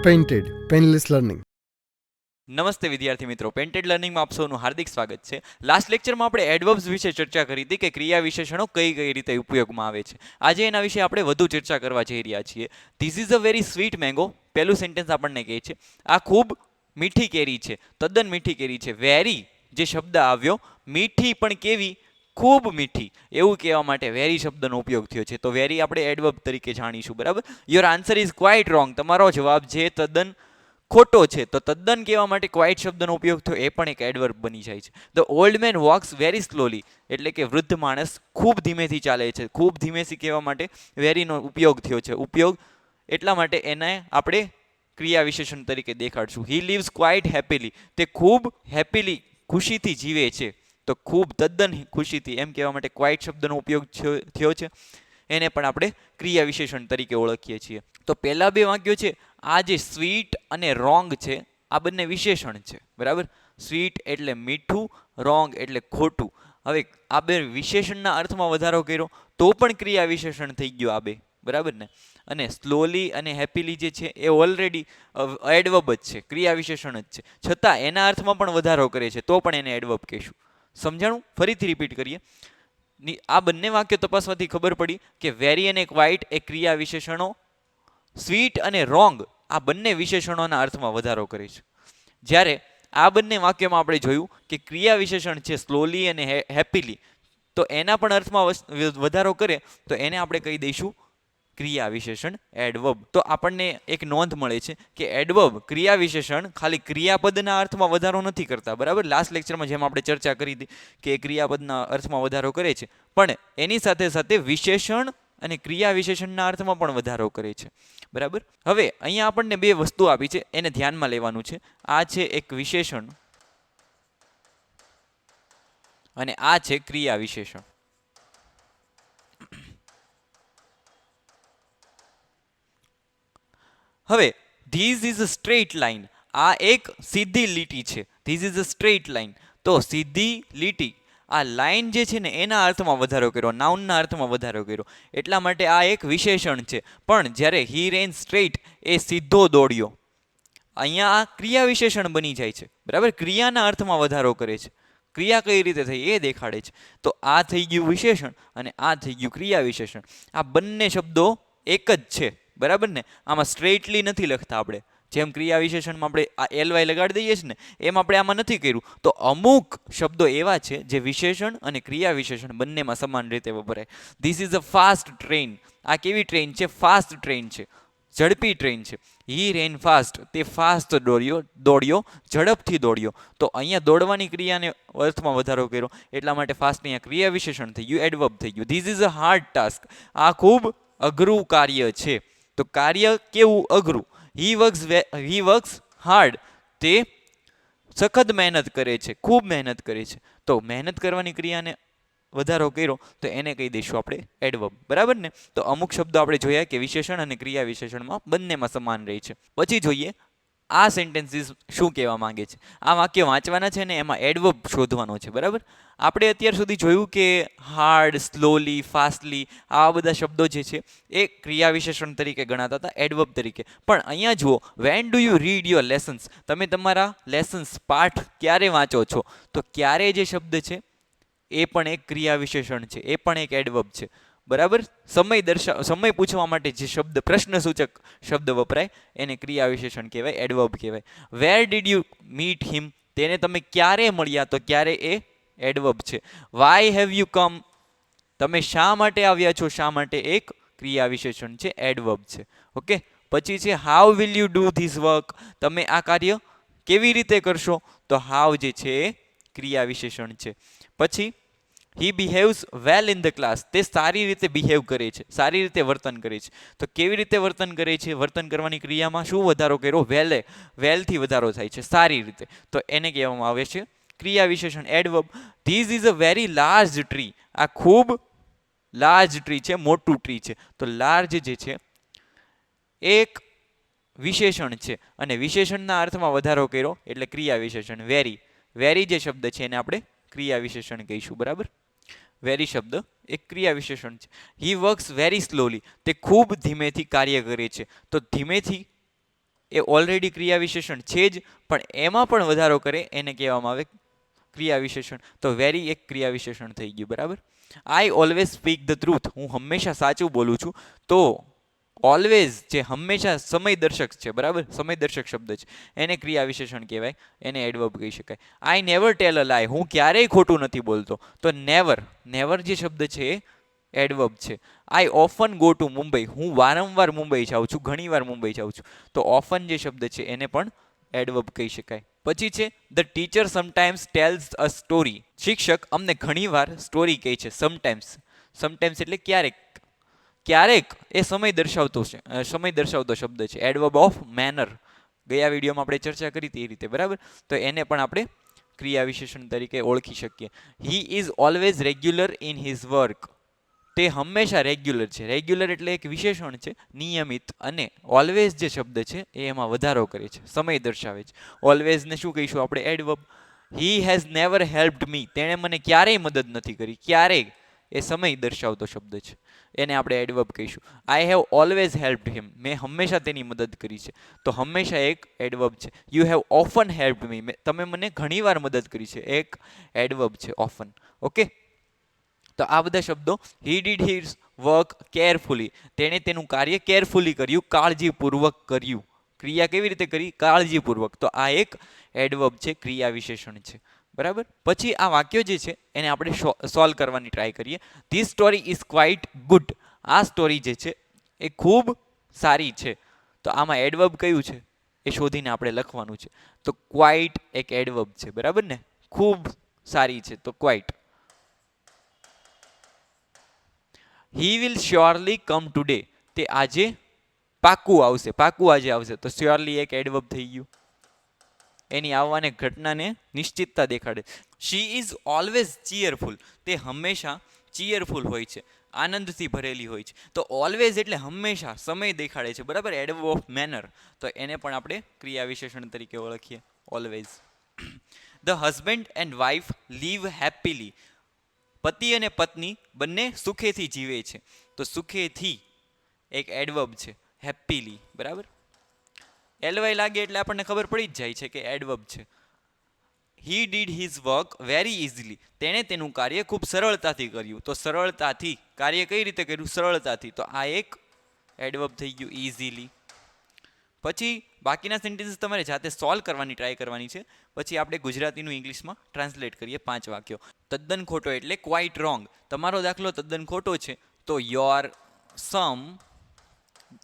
Painted, painless learning. નમસ્તે વિદ્યાર્થી મિત્રો, પેન્ટેડ લર્નિંગમાં આપ સૌનું હાર્દિક સ્વાગત છે. લાસ્ટ લેક્ચરમાં આપણે એડવર્બ્સ વિશે ચર્ચા કરી હતી કે ક્રિયા વિશેષણો કઈ રીતે ઉપયોગમાં આવે છે. આજે એના વિશે આપણે વધુ ચર્ચા કરવા જઈ રહ્યા છીએ. This is a very sweet mango. પહેલું સેન્ટેન્સ આપણને કહે છે આ ખૂબ મીઠી કેરી છે, તદ્દન મીઠી કેરી છે. વેરી જે શબ્દ આવ્યો, મીઠી પણ કેવી, ખૂબ મીઠી, એવું કહેવા માટે વેરી શબ્દનો ઉપયોગ થયો છે. તો વેરી આપણે એડવર્બ તરીકે જાણીશું, બરાબર. Your answer is quite wrong. તમારો જવાબ જે તદ્દન ખોટો છે. તો તદ્દન કહેવા માટે ક્વાઇટ શબ્દનો ઉપયોગ થયો, એ પણ એક એડવર્બ બની જાય છે. The old man walks very slowly, એટલે કે વૃદ્ધ માણસ ખૂબ ધીમેથી ચાલે છે. ખૂબ ધીમેથી કહેવા માટે વેરીનો ઉપયોગ થયો છે. ઉપયોગ એટલા માટે એને આપણે ક્રિયા વિશેષણ તરીકે દેખાડશું. હી લીવ્સ ક્વાઇટ હેપીલી, તે ખૂબ હેપીલી, ખુશીથી જીવે છે. તો ખૂબ તદ્દન ખુશીથી એમ કહેવા માટે ક્વાઇટ શબ્દનો ઉપયોગ થયો છે. એને પણ આપણે ક્રિયા વિશેષણ તરીકે ઓળખીએ છીએ. તો પહેલા બે વાક્યો છે, આ જે સ્વીટ અને રોંગ છે, આ બંને વિશેષણ છે, બરાબર. સ્વીટ એટલે મીઠું, રોંગ એટલે ખોટું. હવે આ બે વિશેષણના અર્થમાં વધારો કર્યો તો પણ ક્રિયા વિશેષણ થઈ ગયું આ બે, બરાબર ને. અને સ્લોલી અને હેપીલી જે છે એ ઓલરેડી એડવર્બ જ છે, ક્રિયા વિશેષણ જ છે. છતાં એના અર્થમાં પણ વધારો કરે છે તો પણ એને એડવર્બ કહીશું. સમજાણું? ફરીથી રિપીટ કરીએ. આ બંને વાક્યો તપાસવાથી ખબર પડી કે વેરી અને ક્વાઇટ એ ક્રિયા વિશેષણો, સ્વીટ અને રોંગ આ બંને વિશેષણોના અર્થમાં વધારો કરે છે. જ્યારે આ બંને વાક્યમાં આપણે જોયું કે ક્રિયા વિશેષણ છે સ્લોલી અને હેપીલી, તો એના પણ અર્થમાં વધારો કરે તો એને આપણે કહી દઈશું ક્રિયા વિશેષણ એડવર્બ. તો આપણને એક નોંધ મળે છે કે એડવર્બ ક્રિયા વિશેષણ ખાલી ક્રિયાપદના અર્થમાં વધારો નથી કરતા, બરાબર. લાસ્ટ લેક્ચરમાં જેમ આપણે ચર્ચા કરી હતી કે ક્રિયાપદના અર્થમાં વધારો કરે છે, પણ એની સાથે સાથે વિશેષણ અને ક્રિયા વિશેષણના અર્થમાં પણ વધારો કરે છે, બરાબર. હવે અહીંયા આપણને બે વસ્તુ આપી છે, એને ધ્યાનમાં લેવાનું છે. આ છે એક વિશેષણ અને આ છે ક્રિયા વિશેષણ. હવે this is a straight line, આ એક સીધી લીટી છે. This is a straight line, તો સીધી લીટી, આ લાઇન જે છે ને એના અર્થમાં વધારો કર્યો, નાઉનના અર્થમાં વધારો કર્યો, એટલા માટે આ એક વિશેષણ છે. પણ જ્યારે હી રેન સ્ટ્રેટ, એ સીધો દોડ્યો, અહીંયા આ ક્રિયા વિશેષણ બની જાય છે, બરાબર. ક્રિયાના અર્થમાં વધારો કરે છે. ક્રિયા કઈ રીતે થઈ એ દેખાડે છે. તો આ થઈ ગયું વિશેષણ અને આ થઈ ગયું ક્રિયા વિશેષણ. આ બંને શબ્દો એક જ છે, બરાબર ને. આમાં સ્ટ્રેટલી નથી લખતા આપણે, જેમ ક્રિયા વિશેષણમાં આપણે આ એલવાય લગાડી દઈએ છીએ ને, એમ આપણે આમાં નથી કર્યું. તો અમુક શબ્દો એવા છે જે વિશેષણ અને ક્રિયા વિશેષણ બંનેમાં સમાન રીતે વપરાય. This is a fast train, આ કેવી ટ્રેન છે? ફાસ્ટ ટ્રેન છે, ઝડપી ટ્રેન છે. હી રેન ફાસ્ટ, તે ફાસ્ટ દોડ્યો, ઝડપથી દોડ્યો. તો અહીંયા દોડવાની ક્રિયાને અર્થમાં વધારો કર્યો, એટલા માટે ફાસ્ટ અહીંયા ક્રિયા વિશેષણ થઈ ગયું, એડવર્બ થઈ ગયું. This is a hard task, આ ખૂબ અઘરું કાર્ય છે. તો કાર્ય કેવું? અઘરું. હી વર્ક્સ હાર્ડ, તે સખત મહેનત કરે છે, ખૂબ મહેનત કરે છે. તો મહેનત કરવાની ક્રિયાને વધારો કર્યો તો એને કહી દઈશું આપણે એડવર્બ, બરાબર ને. તો અમુક શબ્દો આપણે જોયા કે વિશેષણ અને ક્રિયા વિશેષણમાં બંનેમાં સમાન રહે છે. પછી જોઈએ આ સેન્ટેન્સીસ શું કહેવા માંગે છે. આ વાક્ય વાંચવાના છે ને એમાં એડવર્બ શોધવાનો છે, બરાબર. આપણે અત્યાર સુધી જોયું કે હાર્ડ, સ્લોલી, ફાસ્ટલી, આવા બધા શબ્દો જે છે એ ક્રિયા વિશેષણ તરીકે ગણાતા હતા, એડવર્બ તરીકે. પણ અહીંયા જુઓ, when do you read your lessons, તમે તમારા લેસન્સ, પાઠ ક્યારે વાંચો છો? તો ક્યારે જે શબ્દ છે એ પણ એક ક્રિયા વિશેષણ છે, એ પણ એક એડવર્બ છે, બરાબર. સમય પૂછવા માટે જે શબ્દ, પ્રશ્નસૂચક શબ્દ વપરાય એને ક્રિયા વિશેષણ કહેવાય, એડવર્બ કહેવાય. Where did you meet him, તેને તમે ક્યારે મળ્યા? તો ક્યારે એ એડવર્બ છે. વાય હેવ યુ કમ, તમે શા માટે આવ્યા છો? શા માટે એક ક્રિયા વિશેષણ છે, એડવર્બ છે. ઓકે. પછી છે how will you do this work, તમે આ કાર્ય કેવી રીતે કરશો? તો હાઉ જે છે એ ક્રિયા વિશેષણ છે. પછી he behaves well in the class, તે સારી રીતે બિહેવ કરે છે, સારી રીતે વર્તન કરે છે. તો કેવી રીતે વર્તન કરે છે? વર્તન કરવાની ક્રિયામાં શું વધારો કર્યો? વેલથી વધારો થાય છે, સારી રીતે. તો એને કહેવામાં આવે છે ક્રિયા વિશેષણ, adverb. This is a very large tree, આ ખૂબ લાર્જ ટ્રી છે, મોટું ટ્રી છે. તો લાર્જ જે છે એક વિશેષણ છે અને વિશેષણના અર્થમાં વધારો કર્યો એટલે ક્રિયા વિશેષણ. વેરી જે શબ્દ છે એને આપણે ક્રિયા વિશેષણ કહીશું, બરાબર. વેરી શબ્દ એક ક્રિયા વિશેષણ છે. હી વર્ક્સ વેરી સ્લોલી, તે ખૂબ ધીમેથી કાર્ય કરે છે. તો ધીમેથી એ ઓલરેડી ક્રિયા વિશેષણ છે જ, પણ એમાં પણ વધારો કરે એને કહેવામાં આવે ક્રિયા વિશેષણ. તો વેરી એક ક્રિયા વિશેષણ થઈ ગયું. બરાબર. I always speak the truth, હું હંમેશા સાચું બોલું છું. તો ઓલવેઝ જે હંમેશા સમય દર્શક છે, બરાબર, સમય દર્શક શબ્દ છે, એને ક્રિયા વિશેષણ કહેવાય, એને એડવર્બ કહી શકાય. આઈ નેવર ટેલ અ લાય, હું ક્યારેય ખોટું નથી બોલતો. તો નેવર, નેવર જે શબ્દ છે એ એડવર્બ છે. આઈ ઓફન ગો ટુ મુંબઈ, હું વારંવાર મુંબઈ જાઉં છું, ઘણીવાર મુંબઈ જાઉં છું. તો ઓફન જે શબ્દ છે એને પણ એડવર્બ કહી શકાય. પછી છે the teacher sometimes tells a story, શિક્ષક અમને ઘણીવાર સ્ટોરી કહે છે. સમટાઈમ્સ, સમટાઈમ્સ એટલે ક્યારેક, ક્યારેક એ સમય દર્શાવતો છે, સમય દર્શાવતો શબ્દ છે. એડવર્બ ઓફ મેનર, ગયા વિડીયોમાં આપણે ચર્ચા કરી હતી એ રીતે. બરાબર. તો એને પણ આપણે ક્રિયા વિશેષણ તરીકે ઓળખી શકીએ. He is always regular in his work, તે હંમેશા રેગ્યુલર છે. રેગ્યુલર એટલે એક વિશેષણ છે, નિયમિત, અને ઓલવેઝ જે શબ્દ છે એ એમાં વધારો કરે છે, સમય દર્શાવે છે. ઓલવેઝને શું કહીશું આપણે? Adverb. He has never helped me, તેણે મને ક્યારેય મદદ નથી કરી. ક્યારેય એ સમય દર્શાવતો શબ્દ છે, એને આપણે એડવર્બ કહીશું. આઈ હેવ ઓલવેઝ હેલ્પ્ડ હિમ, મેં હંમેશા તેની મદદ કરી છે. તો હંમેશા એક એડવર્બ છે. યુ હેવ ઓફન હેલ્પ્ડ મી, તમે મને ઘણીવાર મદદ કરી છે, એક એડવર્બ છે, ઓફન. ઓકે. તો આ બધા શબ્દો. He did his work carefully, તેણે તેનું કાર્ય કેરફુલી કર્યું, કાળજીપૂર્વક કર્યું. ક્રિયા કેવી રીતે કરી? કાળજીપૂર્વક. તો આ એક એડવર્બ છે, ક્રિયા વિશેષણ છે. બરાબર. પછી આ વાક્યો જે છે એને આપણે સોલ્વ કરવાની ટ્રાય કરીએ. This story is quite good, આ સ્ટોરી જે છે એ ખૂબ સારી છે. તો આમાં એડવર્બ કયું છે એ શોધીને આપણે લખવાનું છે. તો ક્વાઇટ એક એડવર્બ છે. બરાબર ને? ખૂબ સારી છે તો quite. He will surely come today, તે આજે પાક્કું આવશે, પાક્કું આજે આવશે. તો શ્યોરલી એક એડવર્બ થઈ ગયું, એની આવવાને ઘટનાને નિશ્ચિતતા દેખાડે. શી ઇઝ ઓલવેઝ ચીયરફુલ, તે હંમેશા ચીયરફુલ હોય છે, આનંદથી ભરેલી હોય છે. તો ઓલવેઝ એટલે હંમેશા, સમય દેખાડે છે. બરાબર. એડવર્બ ઓફ મેનર, તો એને પણ આપણે ક્રિયા વિશેષણ તરીકે ઓળખીએ, always. The husband and wife live happily, પતિ અને પત્ની બંને સુખેથી જીવે છે. તો સુખેથી એક એડવર્બ છે, હેપીલી. બરાબર. એલવાય લાગે એટલે આપણને ખબર પડી જ જાય છે કે એડવર્બ છે. He did his work very easily, તેણે તેનું કાર્ય ખૂબ સરળતાથી કર્યું. તો સરળતાથી, કાર્ય કઈ રીતે કર્યું? સરળતાથી. તો આ એક એડવર્બ થઈ ગયું, ઇઝીલી. પછી બાકીના સેન્ટેન્સીસ તમારે જાતે સોલ્વ કરવાની ટ્રાય કરવાની છે. પછી આપણે ગુજરાતીનું ઇંગ્લિશમાં ટ્રાન્સલેટ કરીએ 5 વાક્યો. તદ્દન ખોટો એટલે ક્વાઇટ રોંગ, તમારો દાખલો તદ્દન ખોટો છે. તો યોર સમ,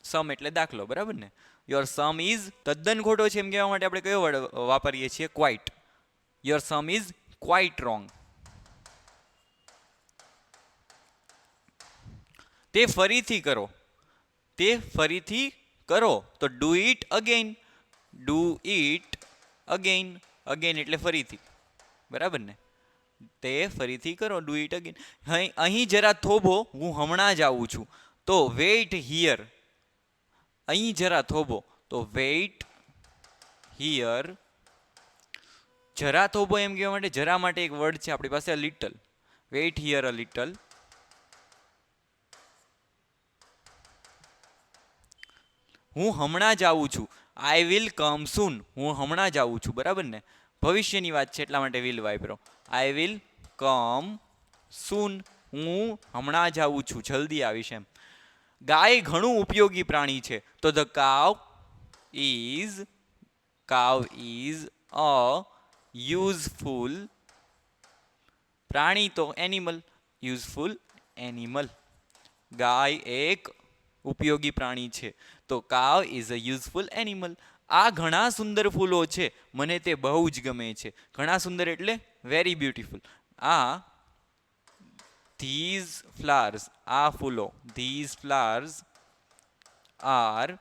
સમ એટલે દાખલો. બરાબર ને? યોર સમ ઇઝ, તદ્દન ખોટો છે એમ કહેવા માટે આપણે કયો વર્ડ વાપરીએ છીએ? Quite. Your sum is quite wrong. તે ફરીથી કરો, તે ફરીથી કરો. તો do it again, do it again, again એટલે ફરીથી. બરાબર ને? તે ફરીથી કરો, ડુ ઇટ અગેન. અહીં જરા થોભો, હું હમણાં જ આવું છું. તો વેઇટ હિયર, અહીં જરા થોભો, તો વેઇટ હિયર. જરા થોભો એમ કહેવા માટે, જરા માટે એક વર્ડ છે આપણી પાસે, little. Wait here a little. હું હમણાં જ આવું છું. આઈ વિલ કમ સૂન, હું હમણાં જ આવું છું. બરાબર ને? ભવિષ્યની વાત છે એટલા માટે વિલ વાપરો. આઈ વિલ કમ સૂન, હું હમણાં જ આવું છું, જલ્દી આવીશ એમ. ગાય ઘણું ઉપયોગી પ્રાણી છે. તો the cow is, cow is a useful પ્રાણી, તો એનિમલ, યુઝફુલ એનિમલ. ગાય એક ઉપયોગી પ્રાણી છે, તો cow is a useful animal. આ ઘણા સુંદર ફૂલો છે, મને તે બહુ જ ગમે છે. ઘણા સુંદર એટલે વેરી બ્યુટીફુલ. આ ધીઝ ફ્લાવર્સ, આ ફૂલો, these flowers are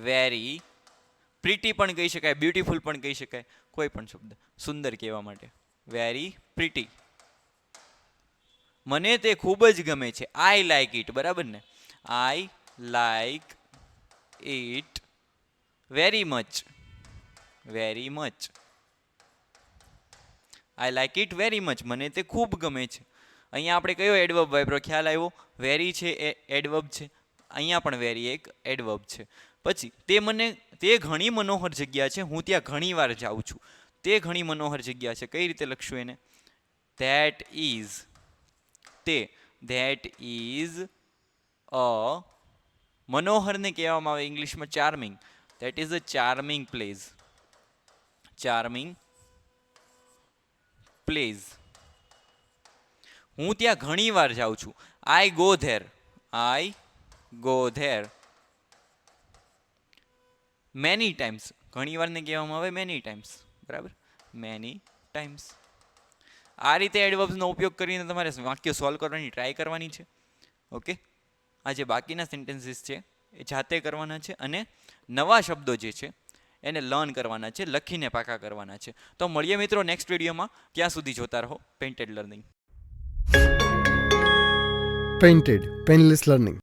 very pretty પણ કહી શકાય, બ્યુટીફુલ પણ કહી શકાય, કોઈ પણ શબ્દ સુંદર કહેવા માટે. Very pretty. મને તે ખૂબ જ ગમે છે. I like it. બરાબર ને? I like it very much, very much. I like it very much, મને તે ખૂબ ગમે છે. અહીંયા આપણે કયો એડવર્બ વાપર્યો? ખ્યાલ આવ્યો? વેરી છે એ એડવર્બ છે, અહીંયા પણ વેરી એક એડવર્બ છે. પછી તે ઘણી મનોહર જગ્યા છે, હું ત્યાં ઘણી વાર જાઉં છું. તે ઘણી મનોહર જગ્યા છે, કઈ રીતે લખશું એને? ધેટ ઇઝ અ મનોહરને કહેવામાં આવે ઇંગ્લિશમાં charming. That is a charming place. હું ત્યાં ઘણી વાર જાઉં છું. I go there many times. ઘણી વારને કહેવામાં આવે મેની ટાઈમ્સ. બરાબર, મેની ટાઈમ્સ. આ રીતે એડવર્બ્સનો ઉપયોગ કરીને તમારે વાક્ય સોલ્વ કરવાની ટ્રાય કરવાની છે. ઓકે, આ જે બાકીના સેન્ટેન્સીસ છે એ જાતે કરવાના છે, અને નવા શબ્દો જે છે એને લર્ન કરવાના છે, લખીને પાકા કરવાના છે. તો મળીએ મિત્રો નેક્સ્ટ વિડીયોમાં. ત્યાં સુધી જોતા રહો painted learning. Painted painless learning.